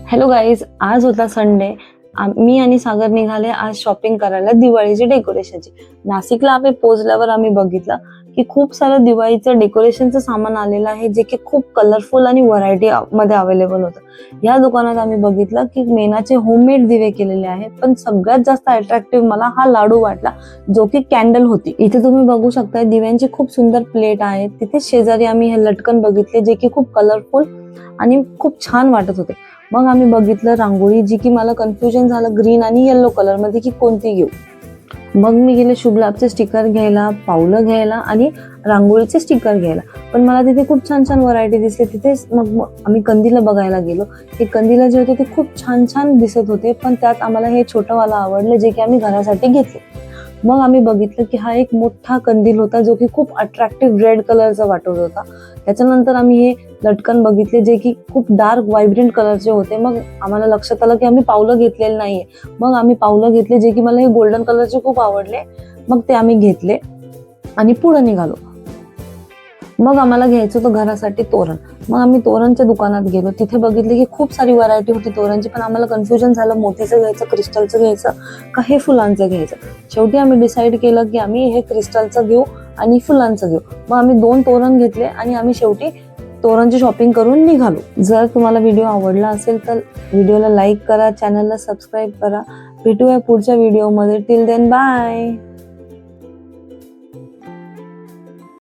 Hello guys, आज होता Sunday. मी आणि सागर निघाले आज शॉपिंग करायला दिवाळीची डेकोरेशनची. नाशिकला आम्ही पोहोचल्यावर आम्ही बघितलं की खूप सारं दिवाळीचं डेकोरेशनचं सामान आलेलं आहे, जे की खूप कलरफुल आणि व्हरायटी मध्ये अवेलेबल होतं. या दुकानात आम्ही बघितलं की मेणाचे होममेड दिवे केलेले आहेत, पण सगळ्यात जास्त अट्रॅक्टिव्ह मला हा लाडू वाटला, जो की कॅन्डल होती. इथे तुम्ही बघू शकता दिव्यांची खूप सुंदर प्लेट आहे. तिथे शेजारी आम्ही हे लटकन बघितले, जे की खूप कलरफुल आणि खूप छान वाटत होते. मग आम्ही बघितलं रांगोळी, जी की मला कन्फ्युजन झालं ग्रीन आणि येलो कलर मध्ये की कोणती घेऊ. मग मी गेले शुभ लाभचे स्टिकर घ्यायला, पावलं घ्यायला आणि रांगोळीचे स्टिकर घ्यायला. पण मला तिथे खूप छान छान व्हरायटी दिसले. तिथे मग आम्ही कंदील बघायला गेलो. ते कंदील जे होते ते खूप छान छान दिसत होते, पण त्यात आम्हाला हे छोटं वाला आवडलं, जे की आम्ही घरासाठी घेतले. मग आम्ही बघितलं की हा एक मोठा कंदील होता, जो की खूप अट्रॅक्टिव्ह रेड कलरचा वाटत होता. त्याच्यानंतर आम्ही हे लटकन बघितले, जे की खूप डार्क व्हायब्रंट कलरचे होते. मग आम्हाला लक्षात आलं की आम्ही पावलं घेतलेलं नाहीये. मग आम्ही पावलं घेतले, जे की मला हे गोल्डन कलरचे खूप आवडले. मग ते आम्ही घेतले आणि पुढे निघालो. मग आम्हाला घ्यायचं होतं घरासाठी तोरण. मग आम्ही तोरणच्या दुकानात गेलो. तिथे बघितले की खूप सारी व्हरायटी होती तोरणची, पण आम्हाला कन्फ्युजन झालं मोतीचं घ्यायचं, क्रिस्टलचं घ्यायचं का हे फुलांचं घ्यायचं. शेवटी आम्ही डिसाईड केलं की आम्ही हे क्रिस्टलचं घेऊ आणि फुलांचं घेऊ. मग आम्ही 2 तोरण घेतले आणि आम्ही शेवटी तोरणची शॉपिंग करून निघालो. जर तुम्हाला व्हिडिओ आवडला असेल तर व्हिडिओला लाईक करा, चॅनलला सबस्क्राईब करा. भेटूया पुढच्या व्हिडिओमध्ये. Till then bye.